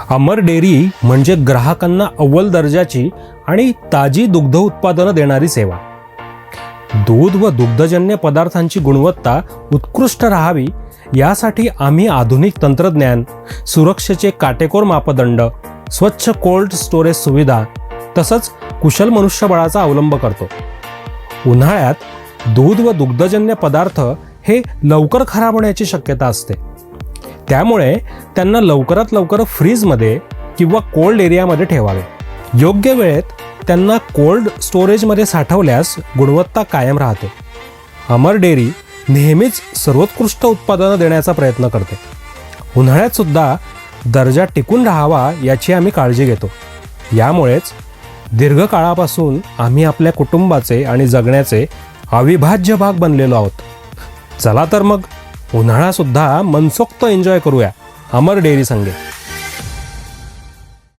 अमर dairy म्हणजे ग्राहकांना अव्वल दर्जाची आणि ताजी दुग्ध उत्पादनं देणारी सेवा. दूध व दुग्धजन्य पदार्थांची गुणवत्ता उत्कृष्ट राहावी यासाठी आम्ही आधुनिक तंत्रज्ञान, सुरक्षेचे काटेकोर मापदंड, स्वच्छ कोल्ड स्टोरेज सुविधा तसंच कुशल मनुष्यबळाचा अवलंब करतो. उन्हाळ्यात दूध व दुग्धजन्य पदार्थ हे लवकर खराब होण्याची शक्यता असते. त्यामुळे त्यांना लवकरात लवकर फ्रीजमध्ये किंवा कोल्ड एरियामध्ये ठेवावे. योग्य वेळेत त्यांना कोल्ड स्टोरेजमध्ये साठवल्यास गुणवत्ता कायम राहते. अमर डेअरी नेहमीच सर्वोत्कृष्ट उत्पादनं देण्याचा प्रयत्न करते. उन्हाळ्यात सुद्धा दर्जा टिकून राहावा याची आम्ही काळजी घेतो. यामुळेच दीर्घकाळापासून आम्ही आपल्या कुटुंबाचे आणि जगण्याचे अविभाज्य भाग बनलेलो आहोत. चला तर मग उन्हाळा सुद्धा मनसोक्त एन्जॉय करूया अमर डेअरी संगे.